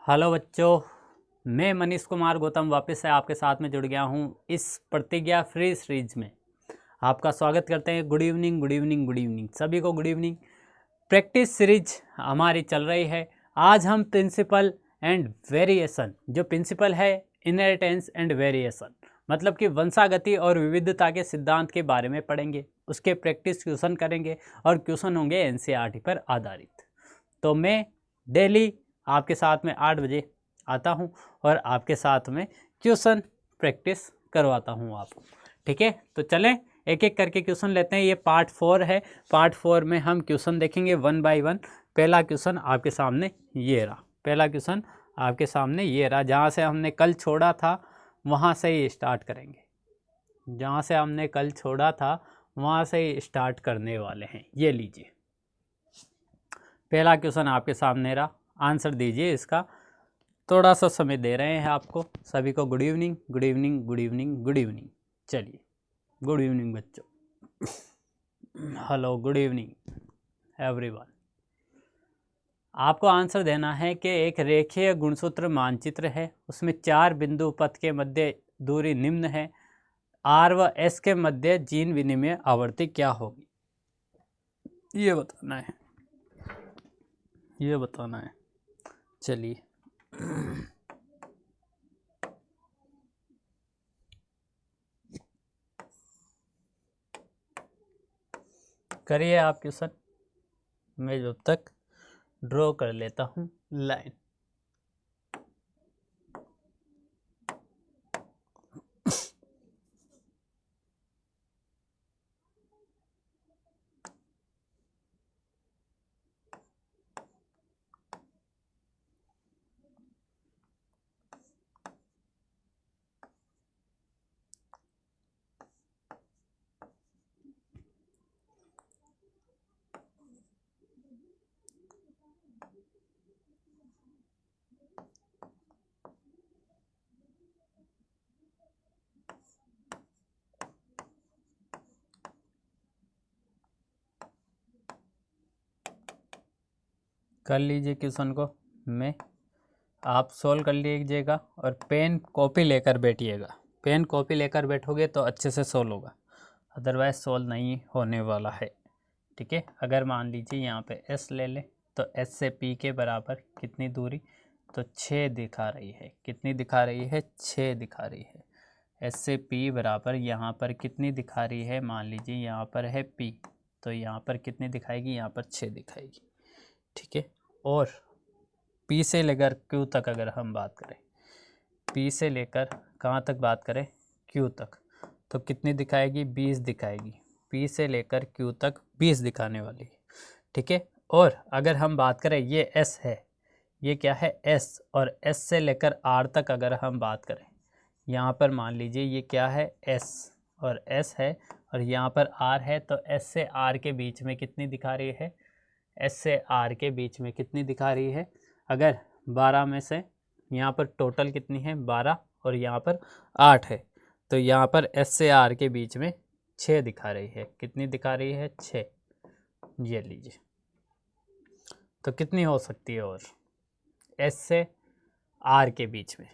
Hello बच्चों, मैं मनीष कुमार गौतम वापस से आपके साथ में जुड़ गया हूँ इस प्रतिज्ञा फ्री सीरीज में। आपका स्वागत करते हैं। Good evening, good evening, good evening सभी को, गुड इवनिंग। प्रैक्टिस सीरीज हमारी चल रही है। आज हम प्रिंसिपल एंड वेरिएशन, जो प्रिंसिपल है इनहेरिटेंस एंड वेरिएशन, मतलब कि वंशागति और विविधता के सिद्धांत के बारे में पढ़ेंगे। उसके प्रैक्टिस क्वेश्चन करेंगे और क्वेश्चन होंगे एनसीईआरटी पर आधारित। तो मैं डेली आपके साथ में 8 बजे आता हूं और आपके साथ में क्वेश्चन प्रैक्टिस करवाता हूं आपको। ठीक है, तो चलें एक एक करके क्वेश्चन लेते हैं। ये पार्ट 4 है। पार्ट 4 में हम क्वेश्चन देखेंगे 1 बाय 1। पहला क्वेश्चन आपके सामने ये रहा। पहला क्वेश्चन आपके सामने ये रहा। जहाँ से हमने कल छोड़ा था वहाँ से ही स्टार्ट करेंगे। जहाँ से हमने कल छोड़ा था वहाँ से ही स्टार्ट करने वाले हैं। ये लीजिए, पहला क्वेश्चन आपके सामने रहा। आंसर दीजिए इसका। थोड़ा सा समय दे रहे हैं आपको सभी को। Good evening, good evening, good evening, good evening. चलिए, गुड इवनिंग बच्चों। Hello, good evening everyone. आपको आंसर देना है कि एक रेखीय गुणसूत्र मानचित्र है, उसमें 4 बिंदु पथ के मध्य दूरी निम्न है। आर व एस के मध्य जीन विनिमय आवृत्ति क्या होगी, ये बताना है। ये बताना है। चलिए, करिए आप क्वेश्चन। मैं जब तक ड्रॉ कर लेता हूँ लाइन। कर लीजिए क्वेश्चन को। मैं आप सोल्व कर लीजिएगा और पेन कॉपी लेकर बैठिएगा। पेन कॉपी लेकर बैठोगे तो अच्छे से सोल्व होगा, अदरवाइज सोल्व नहीं होने वाला है। ठीक है, अगर मान लीजिए यहाँ पे एस ले लें तो एस से पी के बराबर कितनी दूरी, तो 6 दिखा रही है। कितनी दिखा रही है? 6 दिखा रही है। एस से पी बराबर यहाँ पर कितनी दिखा रही है? मान लीजिए यहाँ पर है पी, तो यहाँ पर कितनी दिखाएगी? यहाँ पर 6 दिखाएगी। ठीक है, और P से लेकर Q तक अगर हम बात करें, P से लेकर कहाँ तक बात करें? Q तक, तो कितनी दिखाएगी? 20 दिखाएगी। P से लेकर Q तक 20 दिखाने वाली है। ठीक है, और अगर हम बात करें, ये S है, ये क्या है? S, और S से लेकर R तक अगर हम बात करें, यहाँ पर मान लीजिए ये क्या है? S, और S है, और यहाँ पर R है, तो S से R के बीच में कितनी दिखा रही है? S से R के बीच में कितनी दिखा रही है? अगर 12 में से यहाँ पर टोटल कितनी है? 12, और यहाँ पर 8 है, तो यहाँ पर S से R के बीच में 6 दिखा रही है। कितनी दिखा रही है? 6। ये लीजिए, तो कितनी हो सकती है? और S से R के बीच में,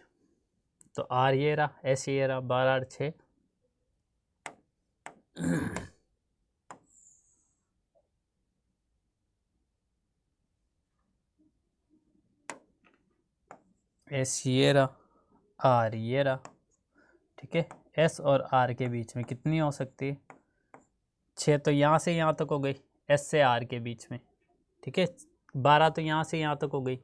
तो R ये रहा, S ये रहा, 12 और 6। S ये रहा, R ये रहा। ठीक है, S और R के बीच में कितनी हो सकती है? 6 तो यहाँ से यहाँ तक हो गई, S से R के बीच में। ठीक है, 12 तो यहाँ से यहाँ तक हो गई,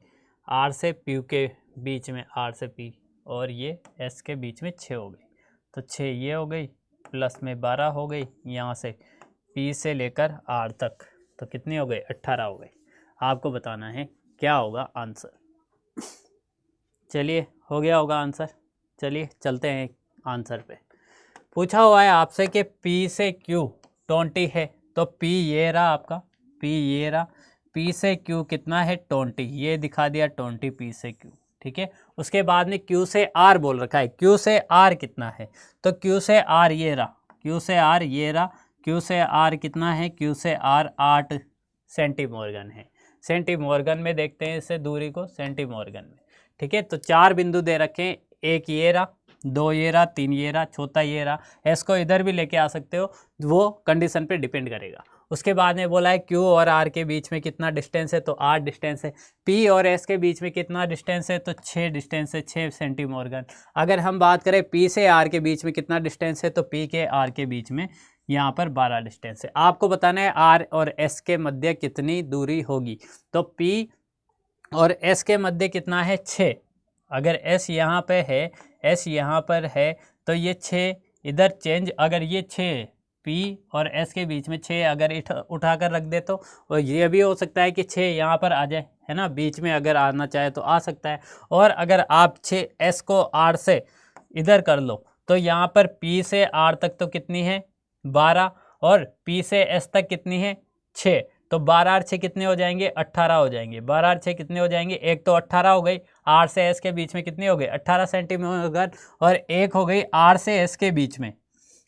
R से P के बीच में, R से P, और ये S के बीच में 6 हो गई। तो 6 ये हो गई, प्लस में 12 हो गई यहाँ से P से लेकर R तक, तो कितनी हो गई? 18 हो गई। आपको बताना है क्या होगा आंसर। चलिए, हो गया होगा आंसर। चलिए चलते हैं आंसर पे। पूछा हुआ है आपसे कि P से Q 20 है, तो P ये रहा आपका, P ये रहा। P से Q कितना है? 20, ये दिखा दिया 20 P से Q। ठीक है, उसके बाद में Q से R बोल रखा है। Q से R कितना है? तो Q से R ये रहा, Q से R ये रहा। Q से R कितना है? Q से R 8 सेंटीमॉर्गन है। सेंटीमॉर्गन में देखते हैं इसे दूरी को, सेंटीमॉर्गन में। ठीक है। तो 4 बिंदु दे रखे हैं, एक ये रहा, 2 ये रहा, 3 ये रहा, चौथा ये रहा। एस को इधर भी लेके आ सकते हो, वो कंडीशन पे डिपेंड करेगा। उसके बाद में बोला है क्यू और आर के बीच में कितना डिस्टेंस है, तो 8 डिस्टेंस है। पी और एस के बीच में कितना डिस्टेंस है, तो 6 डिस्टेंस है, 6 सेंटीमोर्गन। अगर हम बात करें पी से आर के बीच में कितना डिस्टेंस है, तो पी के आर के बीच में यहाँ पर 12 डिस्टेंस है। आपको बताना है आर और एस के मध्य कितनी दूरी होगी। तो पी और एस के मध्य कितना है, 6। अगर एस यहाँ पे है, एस यहाँ पर है, तो ये 6 इधर चेंज, अगर ये 6 पी और एस के बीच में 6 अगर उठा कर रख दे, तो और ये भी हो सकता है कि 6 यहाँ पर आ जाए, है ना, बीच में अगर आना चाहे तो आ सकता है। और अगर आप 6 एस को आर से इधर कर लो, तो यहाँ पर पी से आर तक तो कितनी है, 12, और पी से एस तक कितनी है, 6। तो 12 और 6 कितने हो जाएंगे, 18 हो जाएंगे। 12 और 6 कितने हो जाएंगे, एक तो 18 हो गई, आर से एस के बीच में कितनी हो गई, 18 सेंटीमोर्गन, और एक हो गई आर से एस के बीच में,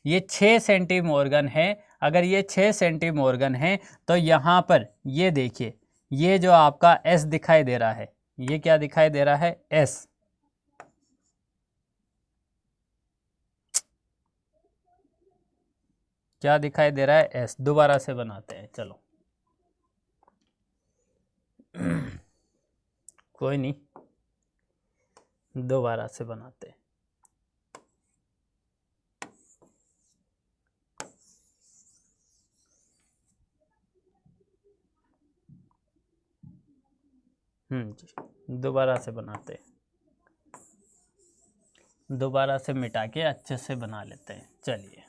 ये 6 सेंटीमोर्गन है। अगर ये 6 सेंटीमोर्गन है, तो यहाँ पर ये देखिए, ये जो आपका एस दिखाई दे रहा है, ये क्या दिखाई दे रहा है, एस। क्या दिखाई दे रहा है, एस। दोबारा से बनाते हैं, चलो कोई नहीं, दोबारा से बनाते हैं। दोबारा से बनाते हैं, दोबारा से मिटा के अच्छे से बना लेते हैं। चलिए,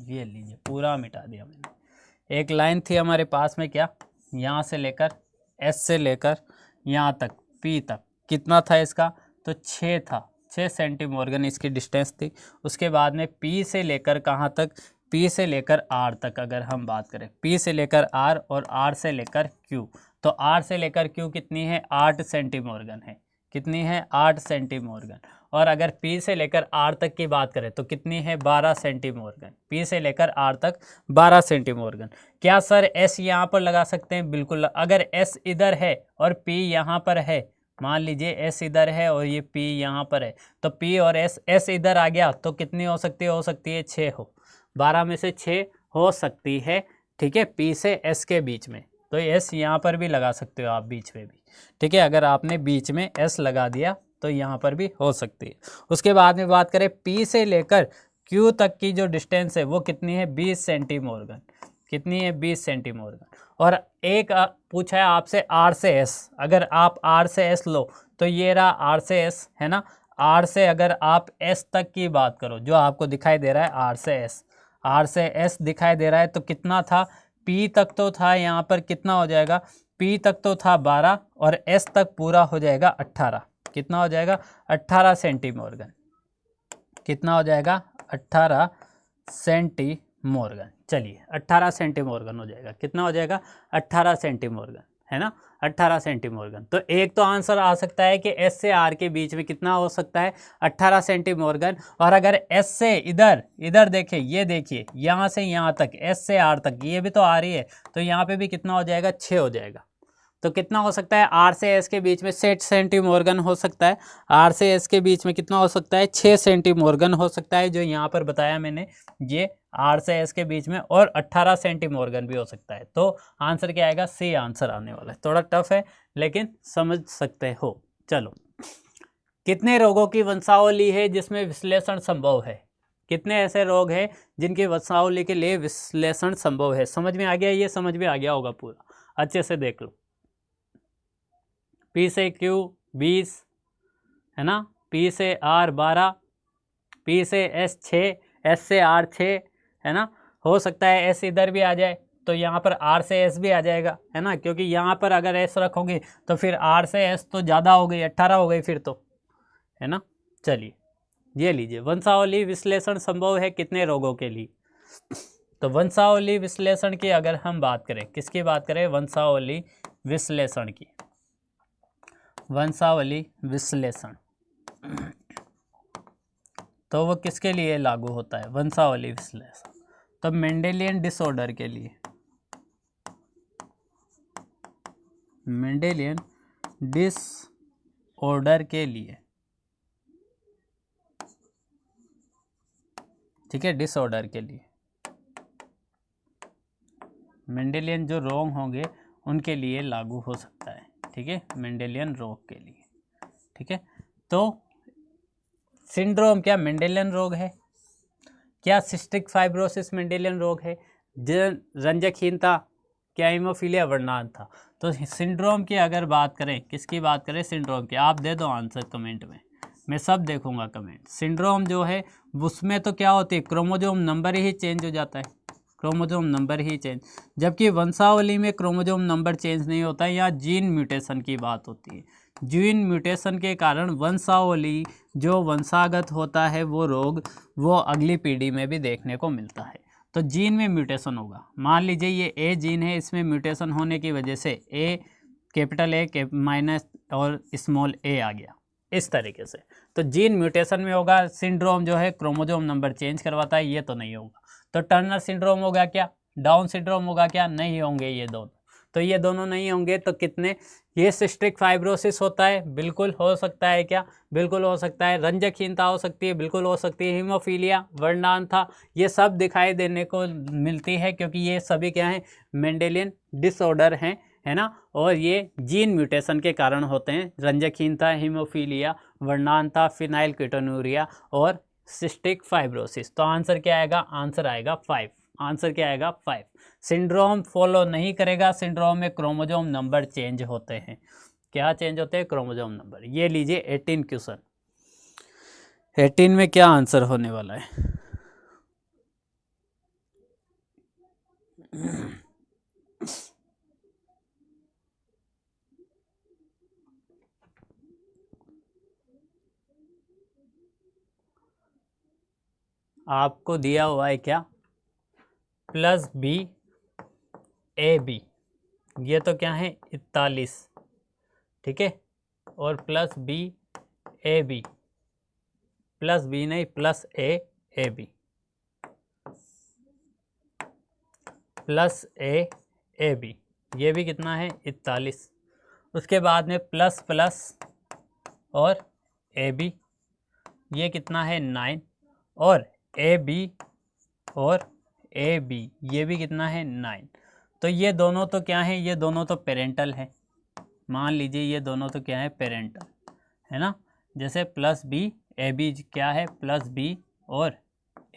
ये लीजिए, पूरा मिटा दिया मैंने। एक लाइन थी हमारे पास में, क्या, यहाँ से लेकर एस से लेकर यहाँ तक पी तक कितना था इसका, तो 6 था, 6 सेंटीमोर्गन इसकी डिस्टेंस थी। उसके बाद में पी से लेकर कहाँ तक, पी से लेकर आर तक अगर हम बात करें, पी से लेकर आर और आर से लेकर क्यू, तो आर से लेकर क्यू कितनी है, 8 सेंटीमोर्गन है। कितनी है, 8 सेंटीमोर्गन। और अगर पी से लेकर आर तक की बात करें तो कितनी है, 12 सेंटीमोर्गन। पी से लेकर आर तक 12 सेंटीमोर्गन। क्या सर एस यहाँ पर लगा सकते हैं, बिल्कुल। अगर एस इधर है और पी यहाँ पर है, मान लीजिए एस इधर है और ये पी यहाँ पर है, तो पी और एस इधर आ गया तो कितनी हो सकती है 6 हो, 12 में से 6 हो सकती है, ठीक है, पी से एस के बीच में। तो एस यहाँ पर भी लगा सकते हो आप, बीच में भी, ठीक है। अगर आपने बीच में एस लगा दिया तो यहाँ पर भी हो सकती है। उसके बाद में बात करें पी से लेकर क्यू तक की जो डिस्टेंस है वो कितनी है, 20 सेंटीमोर्गन। कितनी है, 20 सेंटीमोर्गन। और एक पूछा है आपसे आर से एस, अगर आप आर से एस लो तो ये रहा आर से एस, है ना। आर से अगर आप एस तक की बात करो, जो आपको दिखाई दे रहा है आर से एस, आर से एस दिखाई दे रहा है, तो कितना था, पी तक तो था यहाँ पर, कितना हो जाएगा, पी तक तो था 12 और एस तक पूरा हो जाएगा 18। कितना हो जाएगा, 18 सेंटीमोर्गन। कितना हो जाएगा, 18 सेंटीमोर्गन। चलिए 18 सेंटीमोर्गन हो जाएगा। कितना हो जाएगा, 18 सेंटीमोर्गन, है ना, 18 सेंटीमोर्गन। तो एक तो आंसर आ सकता है कि एस से आर के बीच में कितना हो सकता है, 18 सेंटीमोर्गन। और अगर एस से इधर इधर देखिए, ये देखिए यहाँ से यहाँ तक, एस से आर तक, ये भी तो आ रही है, तो यहाँ पे भी कितना हो जाएगा, 6 हो जाएगा। तो कितना हो सकता है, आर से एस के बीच में 6 सेंटीमोर्गन हो सकता है। आर से एस के बीच में कितना हो सकता है, 6 सेंटीमोर्गन हो सकता है, जो यहाँ पर बताया मैंने, ये आर से एस के बीच में। और 18 सेंटीमोर्गन भी हो सकता है। तो आंसर क्या आएगा, सी आंसर आने वाला है। थोड़ा टफ है लेकिन समझ सकते हो। चलो, कितने रोगों की वंशावली है जिसमें विश्लेषण संभव है। कितने ऐसे रोग हैं जिनकी वंशावली के लिए विश्लेषण संभव है। समझ में आ गया, ये समझ में आ गया होगा पूरा, अच्छे से देख लो। पी से क्यू 20, है ना, पी से आर 12, पी से एस 6, एस से आर 6, है ना। हो सकता है एस इधर भी आ जाए तो यहाँ पर आर से एस भी आ जाएगा, है ना, क्योंकि यहाँ पर अगर एस रखोगे तो फिर आर से एस तो ज़्यादा हो गई, 18 हो गई फिर तो, है ना। चलिए ये लीजिए, वंशावली विश्लेषण संभव है कितने रोगों के लिए। तो वंशावली विश्लेषण की अगर हम बात करें, किसकी बात करें, वंशावली विश्लेषण की, वंशावली विश्लेषण, तो वो किसके लिए लागू होता है, वंशावली विश्लेषण, तो मेंडेलियन डिसऑर्डर के लिए, मेंडेलियन डिसऑर्डर ऑर्डर के लिए, ठीक है, डिसऑर्डर के लिए, मेंडेलियन जो रोग होंगे उनके लिए लागू हो सकता है, ठीक है, मेंडेलियन रोग के लिए, ठीक है। तो सिंड्रोम क्या मेंडेलियन रोग है? क्या सिस्टिक फाइब्रोसिस मेंडेलियन रोग है? रंजकहीनता क्या हीमोफीलिया वर्णांता? तो सिंड्रोम की अगर बात करें, किसकी बात करें? सिंड्रोम की। आप दे दो आंसर कमेंट में, मैं सब देखूंगा कमेंट। सिंड्रोम जो है उसमें तो क्या होती है, क्रोमोजोम नंबर ही चेंज हो जाता है, क्रोमोजोम नंबर ही चेंज, जबकि वंशावली में क्रोमोजोम नंबर चेंज नहीं होता है। यहाँ जीन म्यूटेशन की बात होती है। जीन म्यूटेशन के कारण वंशावली जो वंशागत होता है वो रोग वो अगली पीढ़ी में भी देखने को मिलता है। तो जीन में म्यूटेशन होगा। मान लीजिए ये ए जीन है, इसमें म्यूटेशन होने की वजह से ए कैपिटल ए माइनस और स्मॉल ए आ गया, इस तरीके से। तो जीन म्यूटेशन में होगा। सिंड्रोम जो है क्रोमोजोम नंबर चेंज करवाता है, ये तो नहीं होगा। तो टर्नर सिंड्रोम होगा क्या? डाउन सिंड्रोम होगा क्या? नहीं होंगे ये दोनों। तो ये दोनों नहीं होंगे तो कितने? ये सिस्टिक फाइब्रोसिस होता है, बिल्कुल हो सकता है क्या? बिल्कुल हो सकता है। रंजकहीनता हो सकती है, बिल्कुल हो सकती है। हीमोफीलिया वर्णांता, ये सब दिखाई देने को मिलती है क्योंकि ये सभी क्या हैं? मेंडेलियन डिसऑर्डर हैं, है ना। और ये जीन म्यूटेशन के कारण होते हैं। रंजकहीनता, हीमोफीलिया वर्णांता, फिनाइलकीटोनुरिया और सिस्टिक फाइब्रोसिस। तो आंसर क्या आएगा? आंसर आएगा 5। आंसर क्या आएगा? 5। सिंड्रोम फॉलो नहीं करेगा। सिंड्रोम में क्रोमोजोम नंबर चेंज होते हैं। क्या चेंज होते हैं? Chromosome number. ये लीजिए 18 क्वेश्चन। 18 में क्या आंसर होने वाला है? आपको दिया हुआ है क्या? प्लस बी ए बी, ये तो क्या है? 41, ठीक है। और plus B A B, plus B नहीं plus A B, plus A B, ये भी कितना है? 41। उसके बाद में प्लस प्लस और ए बी, ये कितना है? 9। और ए बी और ए बी, ये भी कितना है? 9। तो ये दोनों तो क्या है? ये दोनों तो पेरेंटल है। मान लीजिए ये दोनों तो क्या है? पेरेंटल, है ना। जैसे प्लस बी ए बी क्या है? प्लस बी और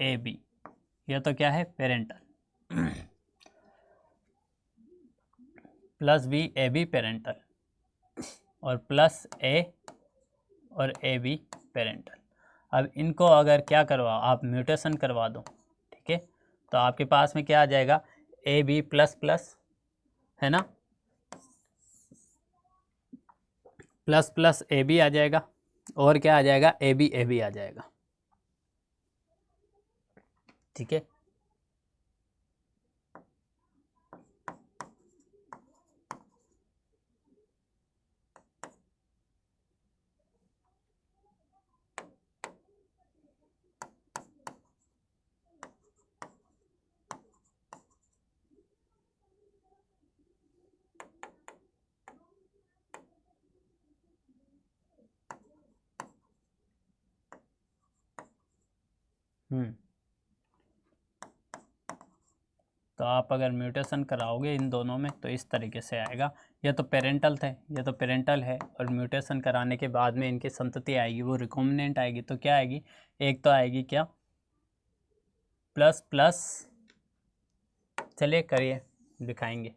ए बी, ये तो क्या है? Parental. Plus B A B parental और प्लस ए और ए बी पेरेंटल। अब इनको अगर क्या करवाओ आप? म्यूटेशन करवा दो, ठीक है। तो आपके पास में क्या आ जाएगा? ए बी प्लस प्लस, है ना, प्लस प्लस ए बी आ जाएगा। और क्या आ जाएगा? ए बी आ जाएगा, ठीक है। तो आप अगर म्यूटेशन कराओगे इन दोनों में तो इस तरीके से आएगा। ये तो पेरेंटल थे, ये तो पेरेंटल है, और म्यूटेशन कराने के बाद में इनकी संतति आएगी वो रिकॉम्बिनेंट आएगी। तो क्या आएगी? एक तो आएगी क्या? प्लस प्लस, चलिए करिए दिखाएंगे।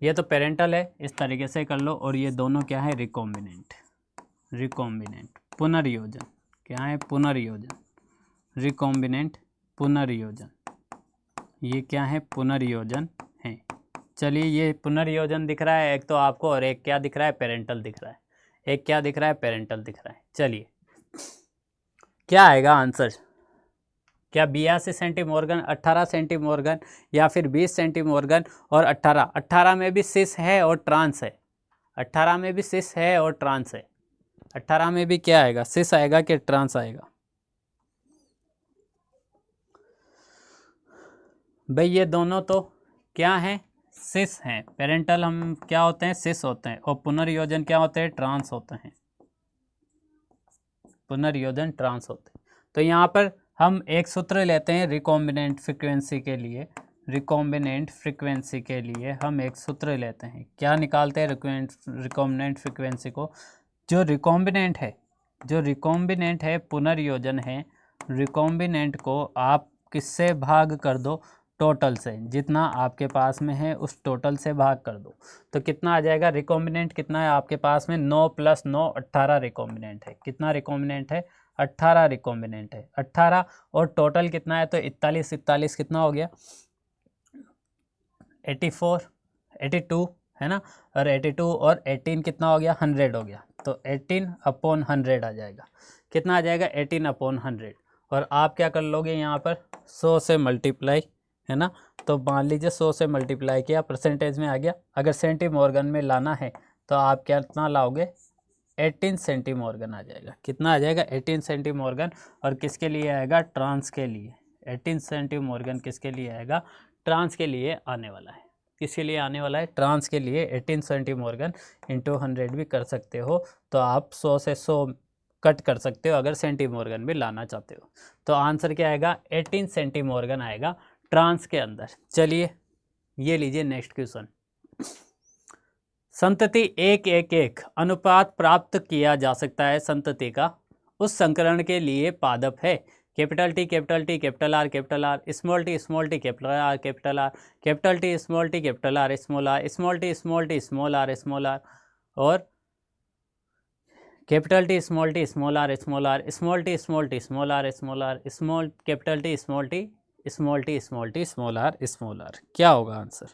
ये तो पेरेंटल है, इस तरीके से कर लो। और ये दोनों क्या है? रिकॉम्बिनेंट, रिकॉम्बिनेंट पुनर्योजन। क्या है? पुनर्योजन, रिकॉम्बिनेंट पुनर्योजन। ये क्या है? पुनर्योजन है। चलिए ये पुनर्योजन दिख रहा है एक तो आपको, और एक क्या दिख रहा है? पेरेंटल दिख रहा है। एक क्या दिख रहा है? पेरेंटल दिख रहा है। चलिए क्या आएगा आंसर? क्या 82 सेंटीमॉर्गन, 18 सेंटीमॉर्गन, या फिर 20 सेंटीमॉर्गन और 18? 18 में भी सिस है और ट्रांस है। 18 में भी सिस है और ट्रांस है। 18 में भी क्या आएगा? सिस आएगा कि ट्रांस आएगा? भाई ये दोनों तो क्या हैं? सिस हैं, पेरेंटल हम क्या होते हैं, सिस होते हैं, और पुनर्योजन क्या होते हैं, ट्रांस होते हैं, पुनर्योजन ट्रांस होते हैं। तो यहाँ पर हम एक सूत्र लेते हैं रिकॉम्बिनेंट फ्रीक्वेंसी के लिए, रिकॉम्बिनेंट फ्रीक्वेंसी के लिए हम एक सूत्र लेते हैं, क्या निकालते हैं रिकॉम्बिनेंट फ्रीक्वेंसी को, जो रिकॉम्बिनेंट है, जो रिकॉम्बिनेंट है पुनर्योजन है, रिकॉम्बिनेंट को आप किससे भाग कर दो, टोटल से, जितना आपके पास में है उस टोटल से भाग कर दो, तो कितना आ जाएगा, रिकॉम्बिनेंट कितना है आपके पास में, 9 + 9 18 रिकॉम्बिनेंट है, कितना रिकॉम्बिनेंट है, 18 रिकॉम्बिनेंट है, 18, और टोटल कितना है, तो 41 41 कितना हो गया, 84 82 है ना, और 82 और 18 कितना हो गया, 100 हो गया, तो 18/100 आ जाएगा, कितना आ जाएगा, 18/100, और आप क्या कर लोगे यहाँ पर 100 से मल्टीप्लाई, है ना, तो मान लीजिए 100 से मल्टीप्लाई किया, परसेंटेज में आ गया, अगर सेंटीमॉर्गन में लाना है तो आप क्या कितना लाओगे, 18 सेंटीमॉर्गन आ जाएगा, कितना आ जाएगा, 18 सेंटीमॉर्गन, और किसके लिए आएगा, ट्रांस के लिए, 18 सेंटीमॉर्गन किसके लिए आएगा, ट्रांस के लिए आने वाला है, किसके लिए आने वाला है, ट्रांस के लिए, 18 सेंटीमॉर्गन इंटू 100 भी कर सकते हो, तो आप 100 से 100 कट कर सकते हो अगर सेंटीमॉर्गन भी लाना चाहते हो, तो आंसर क्या आएगा, 18 सेंटीमॉर्गन आएगा ट्रांस के अंदर। चलिए ये लीजिए नेक्स्ट क्वेश्चन, संतति 1:1:1 अनुपात प्राप्त किया जा सकता है संतति का, उस संकरण के लिए पादप है, capital T capital T capital R small T capital R capital T small T capital R small T small R और capital T small T small R small T small capital T small T small R, क्या होगा answer,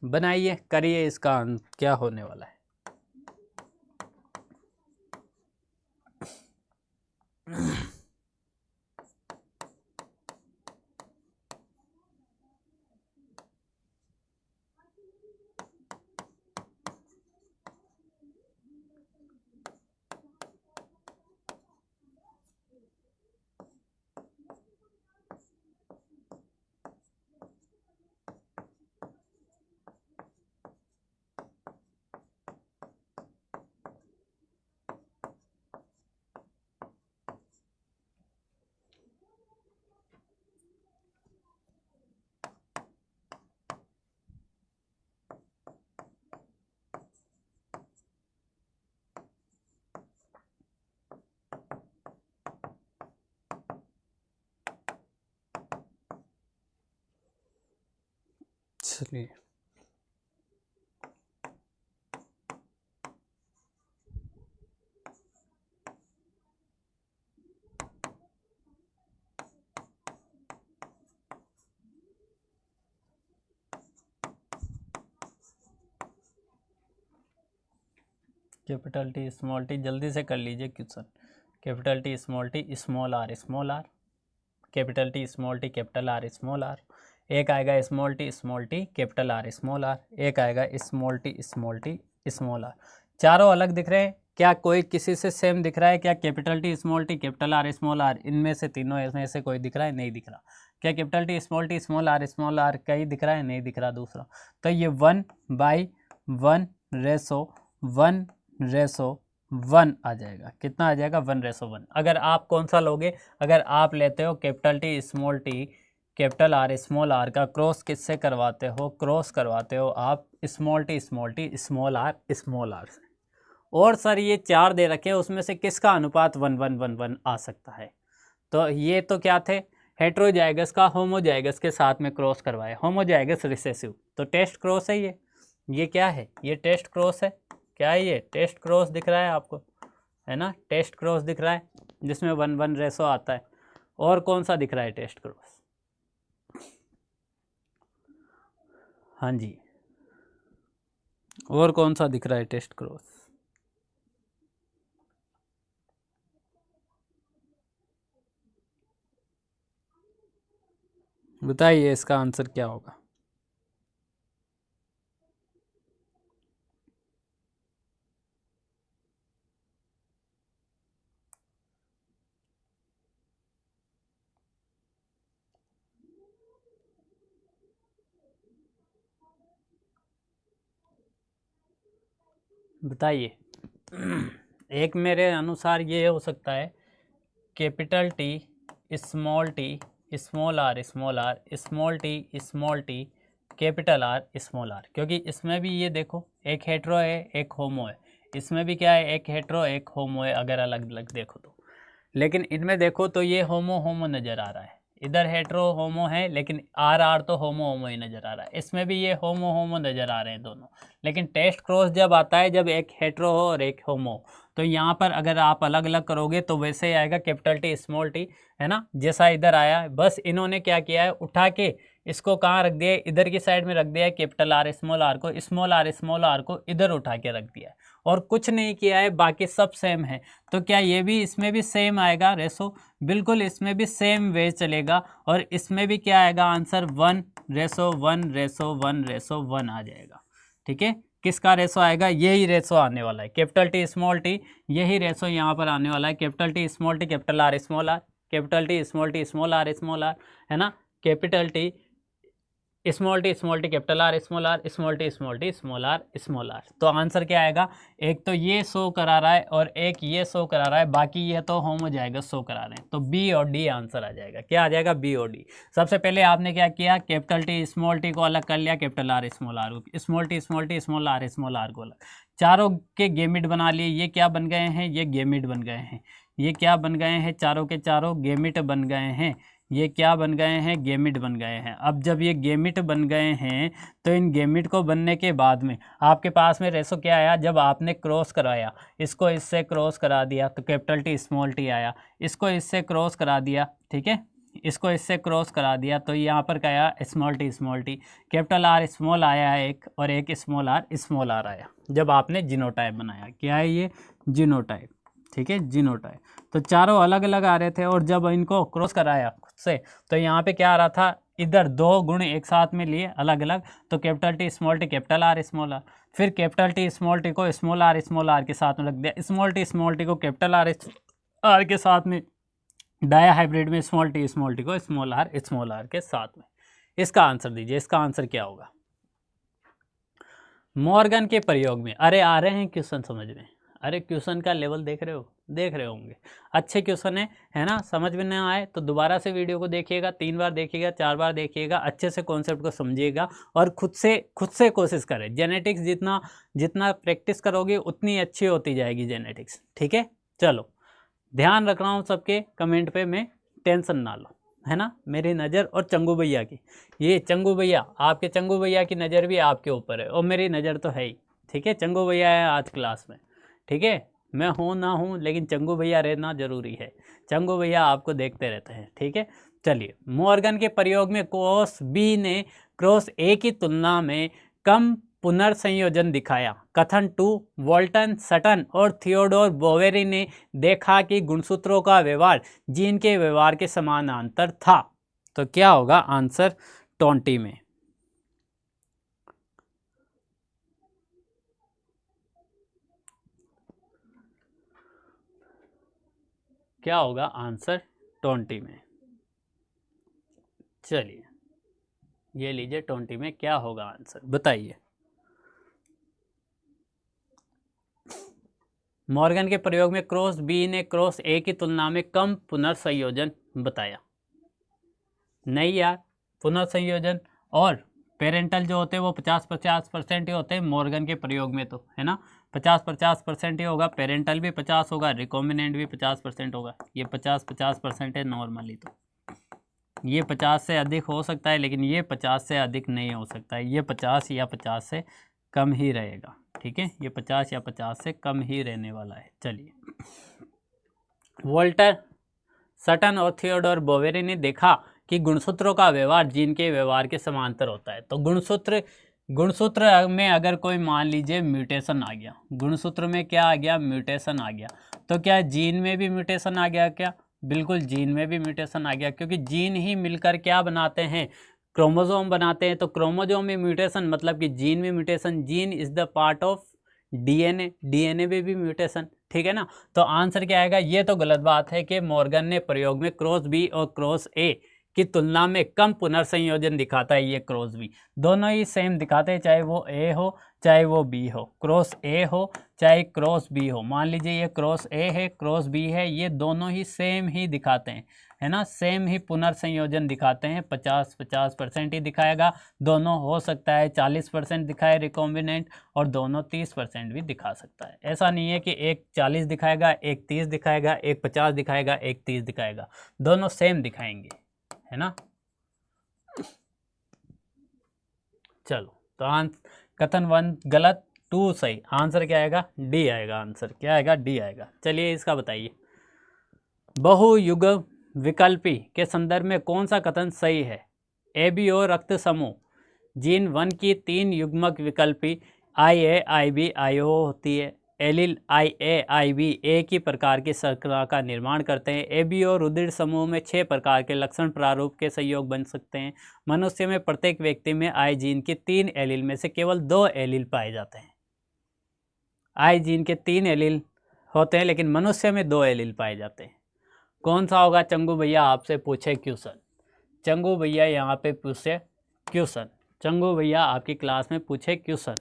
बनाइए करिए, इसका क्या होने वाला है। चलिए कैपिटल टी स्मॉल टी जल्दी से कर लीजिए question, capital T small R capital T small R, एक आएगा स्मॉल टी कैपिटल आर, एक आएगा स्मॉल आर, चारों अलग दिख रहे हैं क्या, कोई किसी से सेम दिख रहा है क्या, capital T capital R small R, इनमें से तीनों में से कोई दिख रहा है, नहीं दिख रहा, क्या कैपिटल टी स्मॉल आर कहीं दिख रहा है, नहीं दिख रहा दूसरा, तो ये 1/1/1 आ जाएगा, कितना आ जाएगा, 1/1। अगर आप कौन सा लोगे, अगर आप लेते हो capital T capital R small R का क्रॉस किससे करवाते हो, क्रॉस करवाते हो आप स्मॉल टी स्मॉल आर से, और सर ये 4 दे रखे हैं उसमें से किसका अनुपात 1:1:1 आ सकता है, तो ये तो क्या थे, हेट्रोजाइगस का होमोजाइगस के साथ में क्रॉस करवाए, होमोजाइगस रिसेसिव, तो टेस्ट क्रॉस है ये क्या है, ये टेस्ट क्रॉस है, क्या है ये टेस्ट क्रॉस दिख रहा है आपको, है ना, टेस्ट क्रॉस दिख रहा है जिसमें 1:1 रेशो आता है, और कौन सा दिख रहा है टेस्ट क्रॉस, हाँ जी, और कौन सा दिख रहा है टेस्ट क्रॉस, बताइए इसका आंसर क्या होगा। बताइए। एक मेरे अनुसार ये हो सकता है capital T, small R, small T, capital R, small R, क्योंकि इसमें भी ये देखो एक हेट्रो है एक होमो है, इसमें भी क्या है एक हेट्रो एक होमो है अगर अलग अलग देखो तो, लेकिन इनमें देखो तो ये होमो होमो नज़र आ रहा है, इधर हेट्रो होमो है लेकिन आर आर तो होमो होमो ही नज़र आ रहा है, इसमें भी ये होमो होमो नज़र आ रहे हैं दोनों, लेकिन टेस्ट क्रॉस जब आता है जब एक हेट्रो हो और एक होमो, तो यहाँ पर अगर आप अलग अलग करोगे तो वैसे ही आएगा कैपिटल टी स्मॉल टी, है ना, जैसा इधर आया। बस इन्होंने क्या किया है उठा के इसको कहाँ रख दिया है, इधर की साइड में रख दिया है कैपिटल आर स्मॉल आर को, स्मॉल आर को इधर उठा के रख दिया है और कुछ नहीं किया है, बाकी सब सेम है। तो क्या ये भी इसमें भी सेम आएगा रेशो? बिल्कुल इसमें भी सेम वे चलेगा और इसमें भी क्या आएगा आंसर 1:1:1:1 आ जाएगा। ठीक है, किसका रेशो आएगा? यही रेशो आने वाला है, कैपिटल टी स्मॉल टी, यही रेशो यहाँ पर आने वाला है, capital T small T capital R small R, capital T small R small R, है ना, capital T small T capital R small R, small T small R. तो answer क्या आएगा? एक तो ये शो करा रहा है और एक ये शो करा रहा है, बाकी ये तो होम हो जाएगा, शो करा रहे हैं, तो बी और डी आंसर आ जाएगा। क्या आ जाएगा? बी और डी। सबसे पहले आपने क्या किया, कैपिटल टी स्मॉल टी को अलग कर लिया, कैपिटल आर स्मॉल आर को, स्मॉल टी स्मॉल आर को अलग, चारों के गेमिट बना लिए। ये क्या बन गए हैं? ये गेमिट बन गए हैं। ये क्या बन गए हैं? चारों के चारों गेमिट बन गए हैं। ये क्या बन गए हैं? गेमिट बन गए हैं। अब जब ये गेमिट बन गए हैं तो इन गेमिट को बनने के बाद में आपके पास में रेशो क्या आया? जब आपने क्रॉस कराया, इसको इससे क्रॉस करा दिया तो कैपिटल टी स्मॉल टी आया, इसको इससे क्रॉस करा दिया, ठीक है, इसको इससे क्रॉस करा दिया तो यहाँ पर क्या आया? Small T, capital R small आया एक और एक स्मॉल आर आया जब आपने जीनोटाइप बनाया। क्या है ये? जीनोटाइप। ठीक है, जीनोटाइप। तो चारों अलग अलग आ रहे थे और जब इनको क्रॉस कराया खुद से तो यहाँ पे क्या आ रहा था? इधर दो गुण एक साथ में लिए अलग अलग, तो capital T capital R small R, फिर कैपिटल टी को स्मॉल आर के साथ में रख दिया, स्मॉल टी को कैपिटल आर के साथ में, डाया हाइब्रिड में स्मॉल टी को स्मॉल आर के साथ में। इसका आंसर दीजिए, इसका आंसर क्या होगा? मॉर्गन के प्रयोग में, अरे आ रहे हैं क्वेश्चन समझ में? अरे क्वेश्चन का लेवल देख रहे हो? देख रहे होंगे, अच्छे क्वेश्चन है ना। समझ में ना आए तो दोबारा से वीडियो को देखिएगा, 3 बार देखिएगा, 4 बार देखिएगा, अच्छे से कॉन्सेप्ट को समझिएगा और खुद से कोशिश करें। जेनेटिक्स जितना प्रैक्टिस करोगे उतनी अच्छी होती जाएगी जेनेटिक्स। ठीक है, चलो ध्यान रख रहा हूँ सबके कमेंट पे, मैं टेंशन ना लो, है ना। मेरी नज़र और चंगू भैया की, ये चंगू भैया, आपके चंगू भैया की नज़र भी आपके ऊपर है और मेरी नज़र तो है ही। ठीक है, चंगू भैया है आज क्लास में, ठीक है, मैं हूँ ना हूँ लेकिन चंगू भैया रहना जरूरी है। चंगू भैया आपको देखते रहते हैं। ठीक है, चलिए, मॉर्गन के प्रयोग में क्रॉस बी ने क्रॉस ए की तुलना में कम पुनर्संयोजन दिखाया। कथन 2, वॉल्टन, सटन और थियोडोर बोवेरी ने देखा कि गुणसूत्रों का व्यवहार जीन के व्यवहार के समानांतर था। तो क्या होगा आंसर 20 में? क्या होगा आंसर 20 में? चलिए ये लीजिए, 20 में क्या होगा आंसर बताइए। मॉर्गन के प्रयोग में क्रॉस बी ने क्रॉस ए की तुलना में कम पुनर्संयोजन बताया। नहीं यार, पुनर्संयोजन और पेरेंटल जो होते हैं वो 50% ही होते हैं मॉर्गन के प्रयोग में, तो है ना, 50% ही होगा, पेरेंटल भी 50 होगा, रिकॉम्बिनेंट भी 50% होगा। ये 50% है नॉर्मली, तो ये 50 से अधिक हो सकता है लेकिन ये 50 से अधिक नहीं हो सकता है, ये 50 या 50 से कम ही रहेगा। ठीक है, ये 50 या 50 से कम ही रहने वाला है। चलिए, वॉल्टर, सटन और थियोडोर बोवेरी ने देखा कि गुणसूत्रों का व्यवहार जीन के व्यवहार के समांतर होता है। तो गुणसूत्र में अगर कोई मान लीजिए म्यूटेशन आ गया, गुणसूत्र में क्या आ गया? म्यूटेशन आ गया, तो क्या जीन में भी म्यूटेशन आ गया? क्या बिल्कुल जीन में भी म्यूटेशन आ गया, क्योंकि जीन ही मिलकर क्या बनाते हैं? क्रोमोसोम बनाते हैं। तो क्रोमोसोम में म्यूटेशन मतलब कि जीन में mutation, gene is the part of DNA, DNA में भी म्यूटेशन। ठीक है ना, तो आंसर क्या आएगा? ये तो गलत बात है कि मॉर्गन ने प्रयोग में क्रॉस बी और क्रॉस ए की तुलना में कम पुनर्संयोजन दिखाता है ये क्रॉस बी। दोनों ही सेम दिखाते हैं, चाहे वो ए हो चाहे वो बी हो, क्रॉस ए हो चाहे क्रॉस बी हो। मान लीजिए ये क्रॉस ए है, क्रॉस बी है, ये दोनों ही सेम ही दिखाते हैं, है ना, सेम ही पुनर्संयोजन दिखाते हैं। 50-50% ही दिखाएगा, दोनों हो सकता है 40% दिखाए रिकॉम्बिनेंट और दोनों 30% भी दिखा सकता है। ऐसा नहीं है कि एक 40 दिखाएगा, एक 30 दिखाएगा, एक 50 दिखाएगा, एक 30 दिखाएगा, दोनों सेम दिखाएंगे, है ना। चलो, तो कथन 1 गलत, 2 सही। आंसर क्या आएगा? डी आएगा। आंसर क्या आएगा? डी आएगा। चलिए इसका बताइए, बहुयुग विकल्पी के संदर्भ में कौन सा कथन सही है? एबीओ रक्त समूह जीन 1 की 3 युग्मक विकल्पी IA IB IO होती है। एलिल IA IB एक ही प्रकार की शर्करा का निर्माण करते हैं। एबीओ रुधिर समूह में 6 प्रकार के लक्षण प्रारूप के संयोग बन सकते हैं। मनुष्य में प्रत्येक व्यक्ति में आई जीन के 3 एलिल में से केवल 2 एलिल पाए जाते हैं। आई जीन के 3 एलिल होते हैं लेकिन मनुष्य में 2 एलिल पाए जाते हैं। कौन सा होगा? चंगू भैया आपसे पूछे क्वेश्चन। चंगू भैया यहाँ पे पूछे क्वेश्चन। चंगू भैया आपकी क्लास में पूछे क्वेश्चन।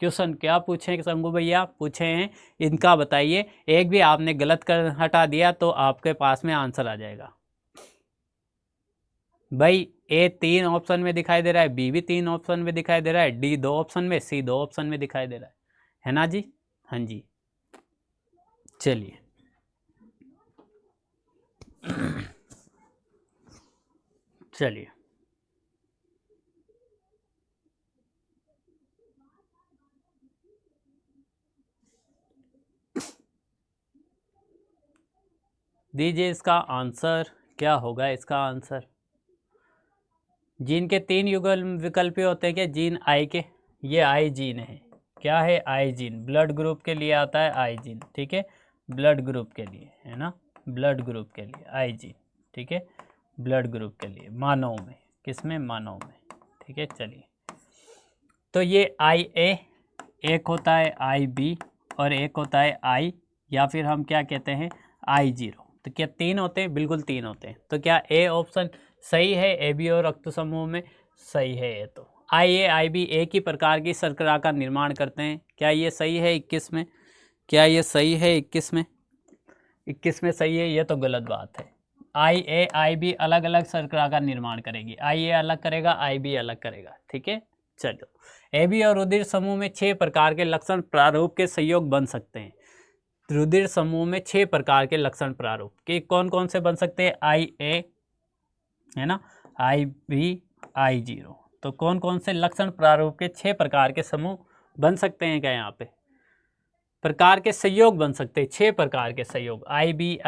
क्वेश्चन क्या पूछे चंगू भैया? पूछे हैं, इनका बताइए। एक भी आपने गलत कर हटा दिया तो आपके पास में आंसर आ जाएगा। भाई ए 3 ऑप्शन में दिखाई दे रहा है, बी भी 3 ऑप्शन में दिखाई दे रहा है, डी 2 ऑप्शन में, सी 2 ऑप्शन में दिखाई दे रहा है ना जी? हाँ जी। चलिए चलिए दीजिए इसका आंसर क्या होगा? इसका आंसर जीन के 3 युगल विकल्प होते हैं क्या? जीन आई के, ये आई जीन है। क्या है? आई जीन। ब्लड ग्रुप के लिए आता है आई जीन, ठीक है, ब्लड ग्रुप के लिए, है ना, ब्लड ग्रुप के लिए आई जीन, ठीक है, ब्लड ग्रुप के लिए, मानव में, किसमें? मानव में, ठीक है। चलिए, तो ये आई ए, एक होता है आई बी और एक होता है आई, या फिर हम क्या कहते हैं, आई जीरो। तो क्या 3 होते हैं? बिल्कुल 3 होते हैं। तो क्या ए ऑप्शन सही है? ए बी और रक्त समूह में सही है ये। तो आई ए आई बी एक ही प्रकार की शर्करा का निर्माण करते हैं। क्या ये सही है 21 में? क्या ये सही है 21 में? 21 में सही है? ये तो गलत बात है। आई ए आई बी अलग अलग शर्करा का निर्माण करेगी। आई ए अलग करेगा, आई बी अलग करेगा, ठीक है। चलो, ए बी और रुधिर समूह में 6 प्रकार के लक्षण प्रारूप के संयोग बन सकते हैं। रुधिर समूह में 6 प्रकार के लक्षण प्रारूप के कौन कौन से बन सकते हैं? आई ए, है ना, आई बी, आई जीरो। तो कौन कौन से लक्षण प्रारूप के 6 प्रकार के समूह बन सकते हैं? क्या यहाँ पे प्रकार के संयोग बन सकते हैं? 6 प्रकार के संयोग। आई बी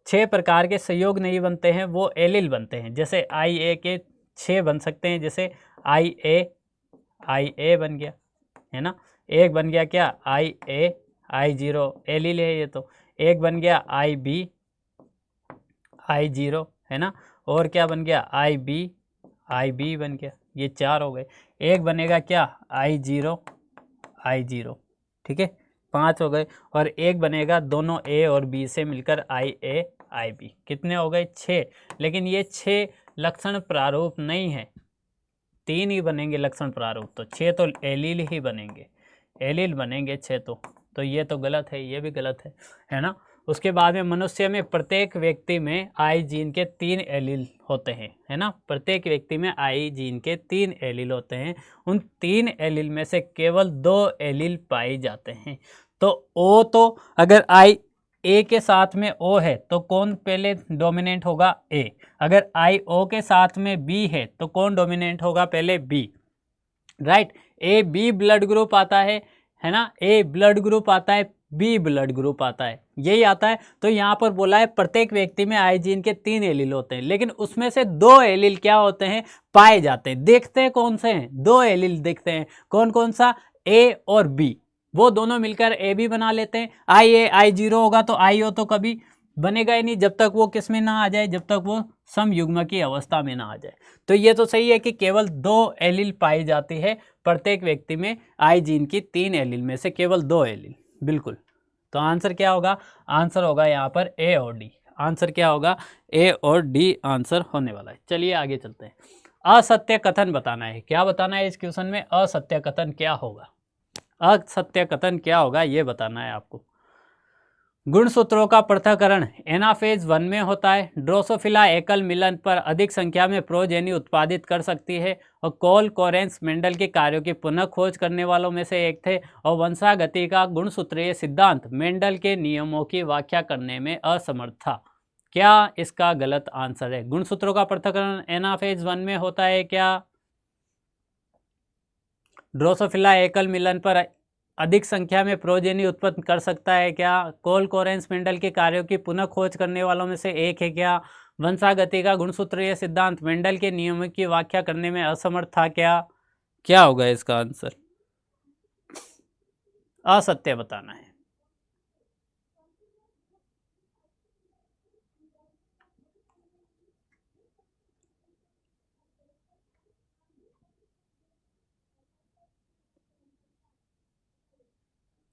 6 प्रकार के संयोग नहीं बनते हैं, वो एलिल बनते हैं। जैसे आई ए के 6 बन सकते हैं, जैसे आई ए बन गया, है ना, एक बन गया क्या? आई ए आई जीरो, एलिल है ये। तो एक बन गया आई बी आई जीरो, है ना, और क्या बन गया? आई बी बन गया। ये 4 हो गए। एक बनेगा क्या? आई जीरो, ठीक है, 5 हो गए। और एक बनेगा दोनों ए और बी से मिलकर आई ए आई बी। कितने हो गए? 6। लेकिन ये 6 लक्षण प्रारूप नहीं है, 3 ही बनेंगे लक्षण प्रारूप। तो 6 तो एलिल ही बनेंगे, एलिल बनेंगे 6 तो ये तो गलत है, ये भी गलत है ना। उसके बाद में मनुष्य में प्रत्येक व्यक्ति में आई जीन के 3 एलिल होते हैं, है ना, प्रत्येक व्यक्ति में आई जीन के 3 एलिल होते हैं। उन 3 एलिल में से केवल 2 एलिल पाए जाते हैं। तो ओ, तो अगर आई ए के साथ में ओ है तो कौन पहले डोमिनेंट होगा? ए। अगर आई ओ के साथ में बी है तो कौन डोमिनेंट होगा? पहले B, right. A B blood group आता है ना, ए ब्लड ग्रुप आता है, बी ब्लड ग्रुप आता है, यही आता है। तो यहाँ पर बोला है प्रत्येक व्यक्ति में आई जीन के 3 एलिल होते हैं, लेकिन उसमें से 2 एलिल क्या होते हैं? पाए जाते हैं। देखते हैं कौन से हैं 2 एलिल, देखते हैं कौन कौन सा? ए और बी, वो दोनों मिलकर ए बी बना लेते हैं। आई ए आई जीरो होगा तो आई ओ तो कभी बनेगा ही नहीं जब तक वो किस में ना आ जाए, जब तक वो समयुग्म की अवस्था में ना आ जाए। तो ये तो सही है कि केवल 2 एलिल पाई जाती है प्रत्येक व्यक्ति में, आई जीन की 3 एलिल में से केवल 2 एलिल, बिल्कुल। तो आंसर क्या होगा? आंसर होगा यहाँ पर ए और डी। आंसर क्या होगा, ए और डी आंसर होने वाला है। चलिए आगे चलते हैं। असत्य कथन बताना है। क्या बताना है इस क्वेश्चन में, असत्य कथन क्या होगा, असत्य कथन क्या होगा ये बताना है आपको। गुणसूत्रों का पृथक्करण एनाफेज 1 में होता है। ड्रोसोफिला एकल मिलन पर अधिक संख्या में प्रोजेनी उत्पादित कर सकती है और कॉल कोरेंस मेंडल के कार्यों की पुनः खोज करने वालों में से एक थे और वंशागति का गुणसूत्रीय सिद्धांत मेंडल के नियमों की व्याख्या करने में असमर्थ था। क्या इसका गलत आंसर है? गुणसूत्रों का पृथक्करण एनाफेज 1 में होता है क्या? ड्रोसोफिला एकल मिलन पर अधिक संख्या में प्रोजेनी उत्पन्न कर सकता है क्या? कोल कोरेंस मेंडल के कार्यों की पुनः खोज करने वालों में से एक है क्या? वंशागति का गुणसूत्रीय सिद्धांत मेंडल के नियमों की व्याख्या करने में असमर्थ था क्या? क्या होगा इसका आंसर? असत्य बताना है।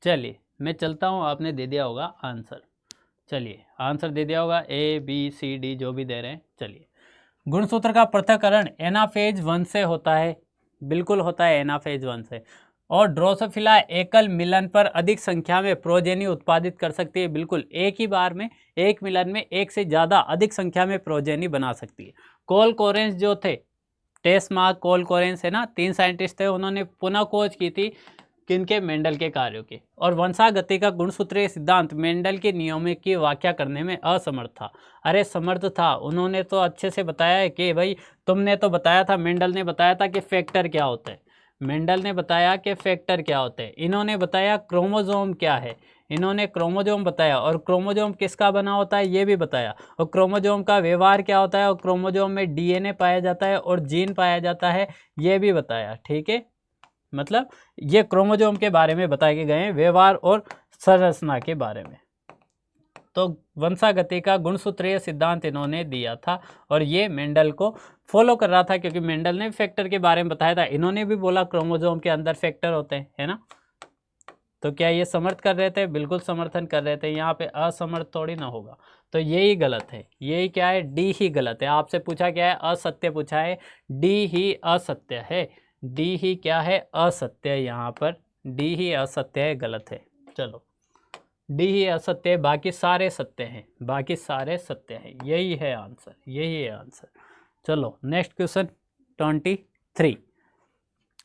चलिए मैं चलता हूँ, आपने दे दिया होगा आंसर। चलिए आंसर दे दिया होगा, ए बी सी डी जो भी दे रहे हैं। चलिए, गुणसूत्र का पृथक्करण एनाफेज 1 से होता है, बिल्कुल होता है एनाफेज 1 से। और ड्रोसोफिला एकल मिलन पर अधिक संख्या में प्रोजेनी उत्पादित कर सकती है, बिल्कुल एक ही बार में एक मिलन में एक से ज़्यादा अधिक संख्या में प्रोजेनी बना सकती है। कोल कोरेंस जो थे, टेस्मा कोल कोरेंस है ना, 3 साइंटिस्ट थे, उन्होंने पुनः खोज की थी किनके? मेंडल के कार्यों के। और वंशागति का गुणसूत्रीय सिद्धांत मेंडल के नियमों की व्याख्या करने में असमर्थ था। अरे समर्थ था, उन्होंने तो अच्छे से बताया है कि भाई तुमने तो बताया था, मेंडल ने बताया था कि फैक्टर क्या होता है, मेंडल ने बताया कि फैक्टर क्या होते हैं, इन्होंने बताया क्रोमोजोम क्या है, इन्होंने क्रोमोजोम बताया, और क्रोमोजोम किसका बना होता है ये भी बताया, और क्रोमोजोम का व्यवहार क्या होता है, और क्रोमोजोम में डीएनए पाया जाता है और जीन पाया जाता है, ये भी बताया। ठीक है, मतलब ये क्रोमोजोम के बारे में बताए गए हैं, व्यवहार और संरचना के बारे में। तो वंशागति का गुणसूत्रीय सिद्धांत इन्होंने दिया था और ये मेंडल को फॉलो कर रहा था, क्योंकि मेंडल ने फैक्टर के बारे में बताया था, इन्होंने भी बोला क्रोमोजोम के अंदर फैक्टर होते हैं, है ना। तो क्या ये समर्थ कर रहे थे? बिल्कुल समर्थन कर रहे थे, यहाँ पे असमर्थ थोड़ी ना होगा। तो यही गलत है, यही क्या है, डी ही गलत है। आपसे पूछा क्या है? असत्य पूछा है, डी ही असत्य है, डी ही क्या है? असत्य है। यहाँ पर डी ही असत्य है, गलत है। चलो, डी ही असत्य है, बाकी सारे सत्य हैं, बाकी सारे सत्य हैं, यही है आंसर, यही है आंसर। चलो नेक्स्ट क्वेश्चन 23।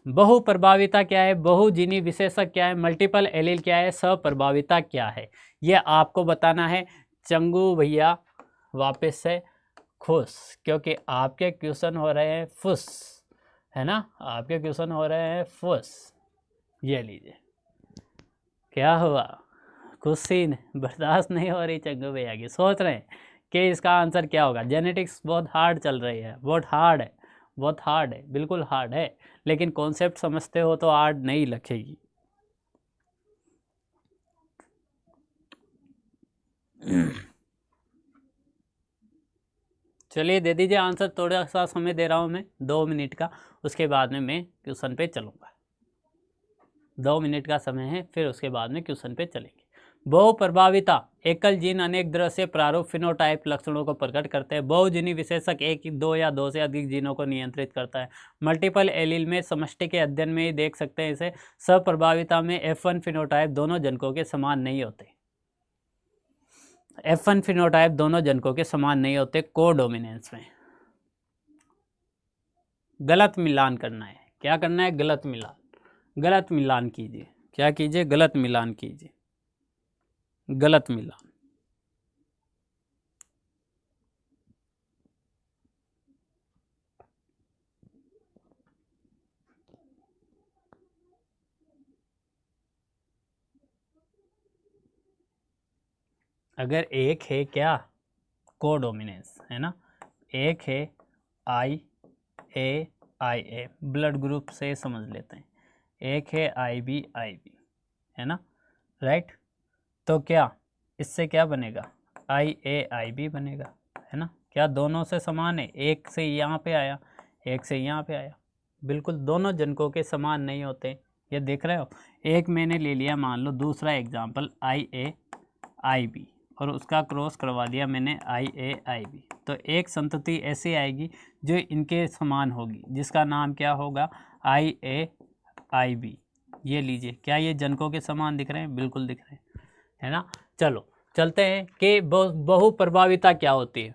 बहुप्रभाविता क्या है? बहुजीनी विशेषक क्या है? मल्टीपल एलील क्या है? सप्रभाविता क्या है? ये आपको बताना है। चंगू भैया वापस से खुश, क्योंकि आपके क्वेश्चन हो रहे हैं फुस, है ना, आपके क्वेश्चन हो रहे हैं फुस। ये लीजिए, क्या हुआ? खुशी बर्दाश्त नहीं हो रही चंगू भैया की, सोच रहे हैं कि इसका आंसर क्या होगा। जेनेटिक्स बहुत हार्ड चल रही है, बहुत हार्ड है, बहुत हार्ड है, बिल्कुल हार्ड है, लेकिन कॉन्सेप्ट समझते हो तो हार्ड नहीं लगेगी। चलिए दे दीजिए आंसर, थोड़ा सा समय दे रहा हूँ मैं, 2 मिनट का, उसके बाद में मैं क्वेश्चन पे चलूँगा। 2 मिनट का समय है, फिर उसके बाद में क्वेश्चन पे चलेंगे। बहुप्रभाविता एकल जीन अनेक दृश्य प्रारूप फिनोटाइप लक्षणों को प्रकट करते हैं। बहुजीनी विशेषक एक, दो या दो से अधिक जीनों को नियंत्रित करता है। मल्टीपल एलील में समष्टि के अध्ययन में ही देख सकते हैं इसे। सप्रभाविता में F1 फिनोटाइप दोनों जनकों के समान नहीं होते, F1 फिनोटाइप दोनों जनकों के समान नहीं होते कोडोमिनेंस में। गलत मिलान करना है, क्या करना है? गलत मिलान, गलत मिलान कीजिए। क्या कीजिए? गलत मिलान कीजिए, गलत मिलान। अगर एक है क्या? कोडोमिनेंस, है ना, एक है IA ब्लड ग्रुप से समझ लेते हैं, एक है IB है ना, राइट। तो क्या इससे क्या बनेगा? IAIB बनेगा, है ना। क्या दोनों से समान है? एक से यहाँ पे आया, एक से यहाँ पे आया, बिल्कुल दोनों जनकों के समान नहीं होते। ये देख रहे हो, एक मैंने ले लिया मान लो दूसरा एग्जाम्पल IAIB, और उसका क्रॉस करवा दिया मैंने IA-IB, तो एक संतति ऐसी आएगी जो इनके समान होगी, जिसका नाम क्या होगा, IA-IB। ये लीजिए, क्या ये जनकों के समान दिख रहे हैं? बिल्कुल दिख रहे हैं, है ना। चलो चलते हैं कि बहुप्रभाविता क्या होती है।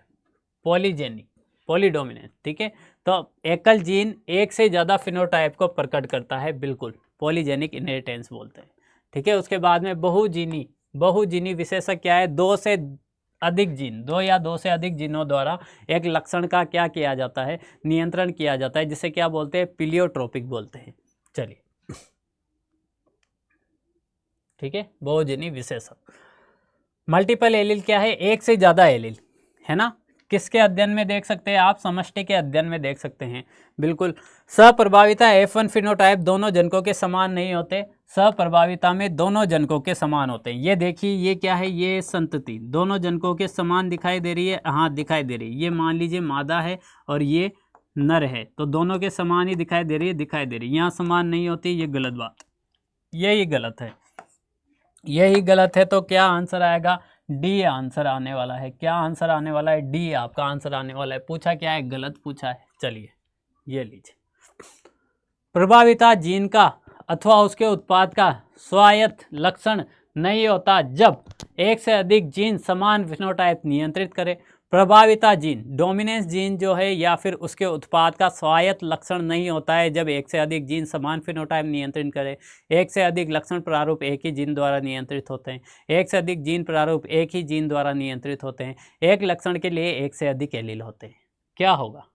पॉलीजेनिक, पॉलीडोमिनेंस, ठीक है। तो एकल जीन एक से ज़्यादा फिनोटाइप को प्रकट करता है, बिल्कुल पॉलीजेनिक इनहेरिटेंस बोलते हैं, ठीक है। उसके बाद में बहुजीनी, बहुजीनी विशेषक क्या है, दो से अधिक जीन, दो या दो से अधिक जीनों द्वारा एक लक्षण का क्या किया जाता है, नियंत्रण किया जाता है, जिसे क्या बोलते हैं, पिलियोट्रोपिक बोलते हैं। चलिए, ठीक है। बहुजीनी विशेषक। मल्टीपल एलील क्या है, एक से ज़्यादा एलील, है ना। किसके अध्ययन में देख सकते हैं आप, समष्टि के अध्ययन में देख सकते हैं, बिल्कुल। सप्रभाविता F1 फिनोटाइप दोनों जनकों के समान नहीं होते, सप्रभाविता में दोनों जनकों के समान होते हैं। ये देखिए, ये क्या है, ये संतति दोनों जनकों के समान दिखाई दे रही है, हाँ दिखाई दे रही है। ये मान लीजिए मादा है और ये नर है, तो दोनों के समान ही दिखाई दे रही है, दिखाई दे रही है। यहाँ समान नहीं होती, ये गलत बात, यही गलत है, यही गलत है। तो क्या आंसर आएगा, डी आंसर आने वाला है। क्या आंसर आने वाला है, डी आपका आंसर आने वाला है। पूछा क्या है, गलत पूछा है। चलिए ये लीजिए, प्रभाविता जीन का अथवा उसके उत्पाद का स्वायत्त लक्षण नहीं होता जब एक से अधिक जीन समान फिनोटाइप नियंत्रित करे। प्रभाविता जीन, डोमिनेंस जीन जो है या फिर उसके उत्पाद का स्वायत्त लक्षण नहीं होता है जब एक से अधिक जीन समान फिनोटाइप नियंत्रित करे। एक से अधिक लक्षण प्रारूप एक ही जीन द्वारा नियंत्रित होते हैं, एक से अधिक जीन प्रारूप एक ही जीन द्वारा नियंत्रित होते हैं, एक लक्षण के लिए एक से अधिक एलील होते हैं। क्या होगा,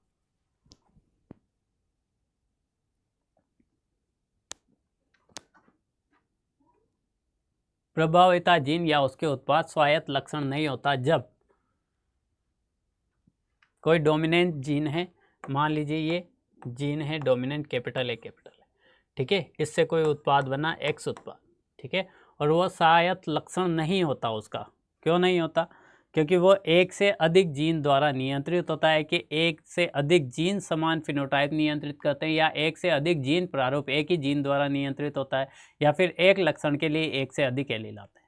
प्रभाविता जीन या उसके उत्पाद स्वायत्त लक्षण नहीं होता जब कोई डोमिनेंट जीन है, मान लीजिए ये जीन है डोमिनेंट कैपिटल ए, ठीक है, इससे कोई उत्पाद बना एक्स उत्पाद, ठीक है, और वो स्वायत्त लक्षण नहीं होता उसका। क्यों नहीं होता, क्योंकि वो एक से अधिक जीन द्वारा नियंत्रित होता है कि एक से अधिक जीन समान फिनोटाइप नियंत्रित करते हैं, या एक से अधिक जीन प्रारूप एक ही जीन द्वारा नियंत्रित होता है, या फिर एक लक्षण के लिए एक से अधिक एलील आते हैं।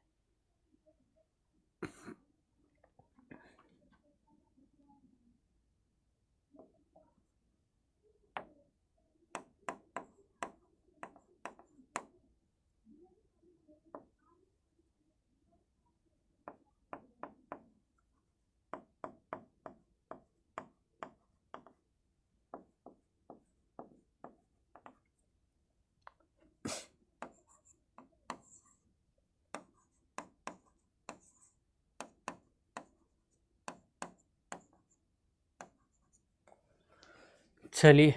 चलिए,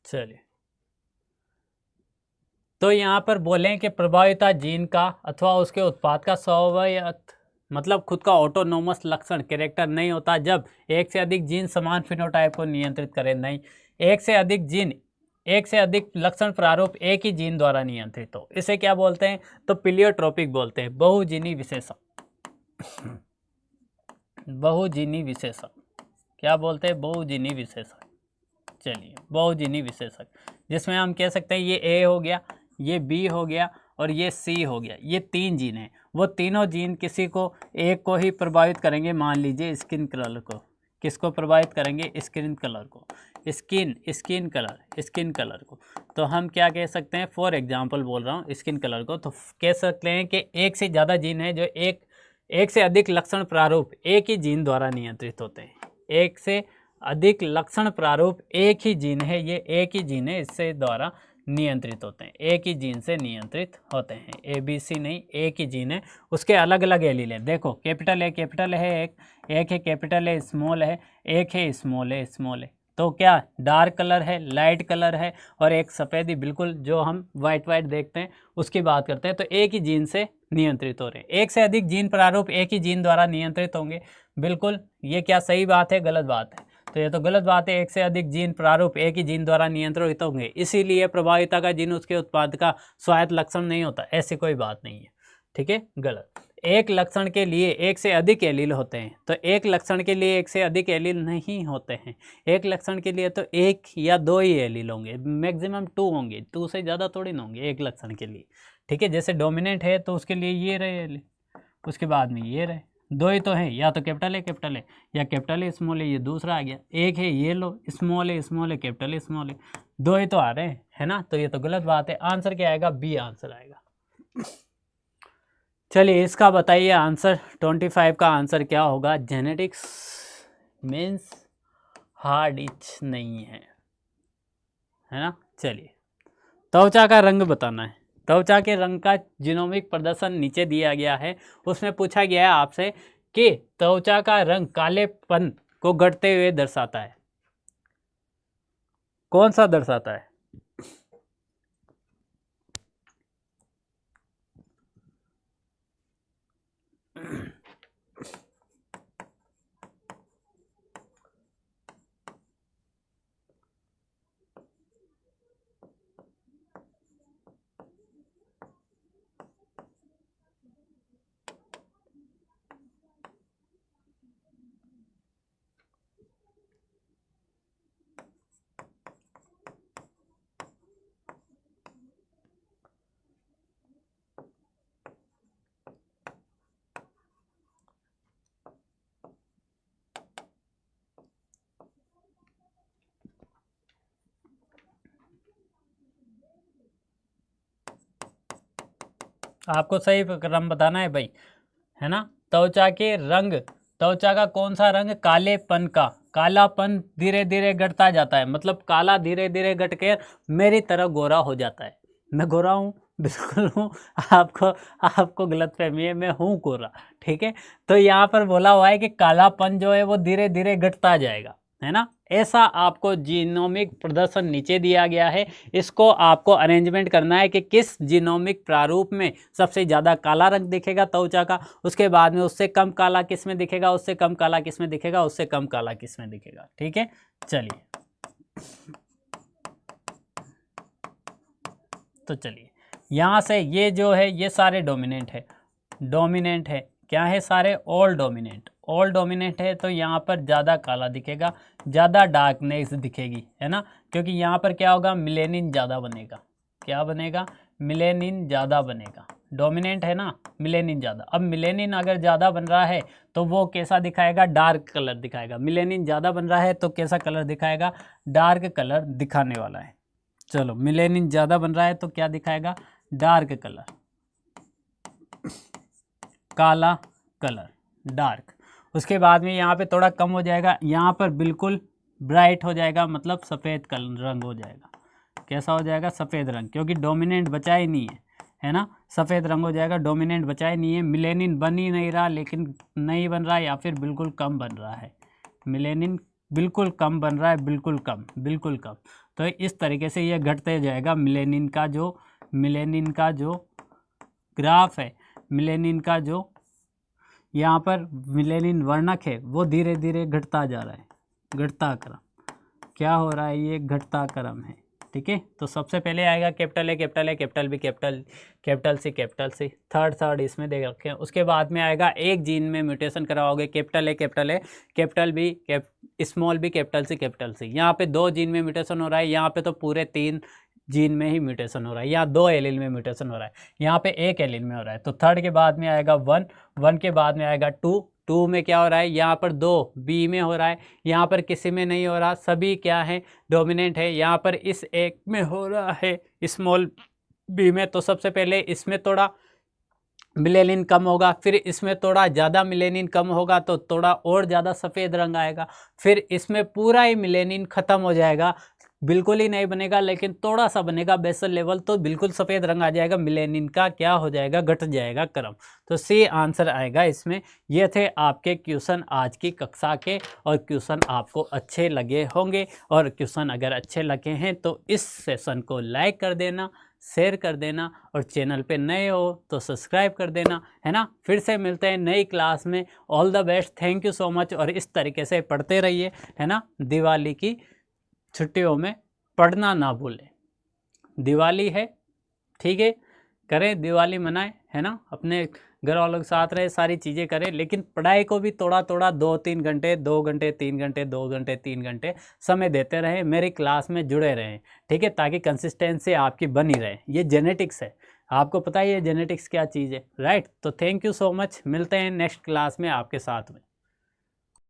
चलिए, तो यहाँ पर बोलें कि प्रभाविता जीन का अथवा उसके उत्पाद का स्वायत्त मतलब खुद का ऑटोनोमस लक्षण कैरेक्टर नहीं होता जब एक से अधिक जीन समान फिनोटाइप को नियंत्रित करें। नहीं, एक से अधिक जीन, एक से अधिक लक्षण प्रारूप एक ही जीन द्वारा नियंत्रित हो, इसे क्या बोलते हैं, तो पिलियोट्रोपिक बोलते हैं। बहुजीनी विशेषक, बहुजीनी विशेषक क्या बोलते हैं, बहुजीनी विशेषक। चलिए, बहुजीनी विशेषक जिसमें हम कह सकते हैं ये ए हो गया, ये बी हो गया और ये सी हो गया, ये तीन जीन हैं। वो तीनों जीन किसी को एक को ही प्रभावित करेंगे, मान लीजिए स्किन कलर को। किसको प्रभावित करेंगे, स्किन कलर को, स्किन कलर को। तो हम क्या कह सकते हैं, फॉर एग्जांपल बोल रहा हूँ स्किन कलर को, तो कह सकते हैं कि एक से ज़्यादा जीन है जो एक से अधिक लक्षण प्रारूप एक ही जीन द्वारा नियंत्रित होते हैं। एक से अधिक लक्षण प्रारूप एक ही जीन है, ये एक ही जीन है, इससे द्वारा नियंत्रित होते हैं, एक ही जीन से नियंत्रित होते हैं। ABC नहीं, एक ही जीन है, उसके अलग अलग एलील हैं। देखो कैपिटल ए है, एक है कैपिटल ए स्मॉल है, एक है स्मॉल है। तो क्या डार्क कलर है, लाइट कलर है, और एक सफ़ेदी, बिल्कुल जो हम वाइट देखते हैं उसकी बात करते हैं। तो एक ही जीन से नियंत्रित हो रहे हैं। एक से अधिक जीन प्रारूप एक ही जीन द्वारा नियंत्रित होंगे, बिल्कुल। ये क्या सही बात है, गलत बात है, तो ये तो गलत बात है। एक से अधिक जीन प्रारूप एक ही जीन द्वारा नियंत्रित होंगे, इसीलिए प्रभाविता का जीन उसके उत्पाद का स्वायत्त लक्षण नहीं होता, ऐसी कोई बात नहीं है, ठीक है, गलत। एक लक्षण के लिए एक से अधिक एलील होते हैं, तो एक लक्षण के लिए एक से अधिक एलील नहीं होते हैं। एक लक्षण के लिए तो एक या दो ही एलील होंगे, मैक्सिमम 2 होंगे, 2 से ज़्यादा थोड़ी ना होंगे एक लक्षण के लिए। ठीक है, जैसे डोमिनेंट है तो उसके लिए ये रहे एलील, उसके बाद में ये रहे, 2 ही तो हैं, या तो कैपिटल है या कैपिटल है स्मॉल है, ये दूसरा आ गया। एक है ये लो, स्मॉल है कैपिटल है स्मॉल है, 2 ही तो आ रहे हैं, है ना। तो ये तो गलत बात है। आंसर क्या आएगा? बी आंसर आएगा। चलिए इसका बताइए आंसर, 25 का आंसर क्या होगा? जेनेटिक्स मीन्स हार्ड इच नहीं है ना। चलिए त्वचा का रंग बताना है। त्वचा के रंग का जीनोमिक प्रदर्शन नीचे दिया गया है। उसमें पूछा गया है आपसे कि त्वचा का रंग कालेपन को घटते हुए दर्शाता है, कौन सा दर्शाता है? आपको सही क्रम बताना है भाई, है ना। त्वचा के रंग, त्वचा का कौन सा रंग? कालेपन का। कालापन धीरे धीरे घटता जाता है, मतलब काला धीरे धीरे घट के मेरी तरह गोरा हो जाता है। मैं गोरा हूँ, बिल्कुल हूँ, आपको गलतफहमी है, मैं हूँ गोरा। ठीक है, तो यहाँ पर बोला हुआ है कि कालापन जो है वो धीरे धीरे घटता जाएगा, है ना। ऐसा आपको जीनोमिक प्रदर्शन नीचे दिया गया है। इसको आपको अरेंजमेंट करना है कि किस जीनोमिक प्रारूप में सबसे ज़्यादा काला रंग दिखेगा त्वचा का, उसके बाद में उससे कम काला किस में दिखेगा, उससे कम काला किस में दिखेगा, उससे कम काला किस में दिखेगा। ठीक है, चलिए तो चलिए यहाँ से ये जो है ये सारे डोमिनेंट है, डोमिनेंट है, क्या है सारे? All dominant. ऑल डोमिनेंट है तो यहाँ पर ज़्यादा काला दिखेगा, ज़्यादा डार्कनेस दिखेगी, है ना, क्योंकि यहाँ पर क्या होगा? मिलेनिन ज़्यादा बनेगा। क्या बनेगा? मिलेनिन ज़्यादा बनेगा। डोमिनेंट है ना, मिलेनिन ज़्यादा। अब मिलेनिन अगर ज़्यादा बन रहा है तो वो कैसा दिखाएगा? डार्क कलर दिखाएगा। मिलेनिन ज़्यादा बन रहा है तो कैसा कलर दिखाएगा? डार्क कलर दिखाने वाला है। चलो मिलेनिन ज़्यादा बन रहा है तो क्या दिखाएगा? डार्क कलर, काला कलर, डार्क। उसके बाद में यहाँ पे थोड़ा कम हो जाएगा, यहाँ पर बिल्कुल ब्राइट हो जाएगा, मतलब सफ़ेद कलर रंग हो जाएगा। कैसा हो जाएगा? सफ़ेद रंग, क्योंकि डोमिनेंट बचा ही नहीं है ना। सफ़ेद रंग हो जाएगा, डोमिनेंट बचा ही नहीं है। मिलेनिन बन ही नहीं रहा, लेकिन नहीं बन रहा, या फिर बिल्कुल कम बन रहा है। मिलेनिन बिल्कुल कम बन रहा है, बिल्कुल कम, बिल्कुल कम। तो इस तरीके से ये घटते जाएगा। मिलेनिन का जो ग्राफ है, मिलेनिन का जो यहाँ पर मिलेनिन वर्णक है वो धीरे धीरे घटता जा रहा है। घटता क्रम क्या हो रहा है? ये घटता क्रम है। ठीक है, तो सबसे पहले आएगा capital A, capital A, capital B, capital C, third इसमें देख रखे हैं। उसके बाद में आएगा एक जीन में म्यूटेशन कराओगे, capital A, capital B, small B, capital C. यहाँ पे 2 जीन में म्यूटेशन हो रहा है, यहाँ पे तो पूरे 3 जीन में ही म्यूटेशन हो रहा है। यहाँ 2 एलील में म्यूटेशन हो रहा है, यहाँ पे 1 एलील में हो रहा है। तो थर्ड के बाद में आएगा 1, 1 के बाद में आएगा 2, 2 में क्या हो रहा है? यहाँ पर 2 बी में हो रहा है, यहाँ पर किसी में नहीं हो रहा, सभी क्या है? डोमिनेंट है। यहाँ पर इस एक में हो रहा है, स्मॉल बी में। तो सबसे पहले इसमें थोड़ा मिलेनिन कम होगा, फिर इसमें थोड़ा ज़्यादा मिलेनिन कम होगा तो थोड़ा और ज़्यादा सफ़ेद रंग आएगा, फिर इसमें पूरा ही मिलेनिन ख़त्म हो जाएगा, बिल्कुल ही नहीं बनेगा, लेकिन थोड़ा सा बनेगा बेसल लेवल, तो बिल्कुल सफ़ेद रंग आ जाएगा। मिलेनिन का क्या हो जाएगा? घट जाएगा क्रम। तो सी आंसर आएगा इसमें। ये थे आपके क्वेश्चन आज की कक्षा के, और क्वेश्चन आपको अच्छे लगे होंगे, और क्वेश्चन अगर अच्छे लगे हैं तो इस सेशन को लाइक कर देना, शेयर कर देना, और चैनल पे नए हो तो सब्सक्राइब कर देना, है ना। फिर से मिलते हैं नई क्लास में। All the best, thank you so much. और इस तरीके से पढ़ते रहिए, है ना। दिवाली की छुट्टियों में पढ़ना ना भूलें। दिवाली है, ठीक है, करें, दिवाली मनाएं, है ना। अपने घर वालों के साथ रहे, सारी चीज़ें करें, लेकिन पढ़ाई को भी थोड़ा थोड़ा 2-3 घंटे, 2 घंटे 3 घंटे, 2 घंटे 3 घंटे समय देते रहें, मेरी क्लास में जुड़े रहें, ठीक है, ताकि कंसिस्टेंसी आपकी बनी रहे। ये जेनेटिक्स है, आपको पता ही है जेनेटिक्स क्या चीज़ है, राइट। तो थैंक यू सो मच, मिलते हैं नेक्स्ट क्लास में आपके साथ में।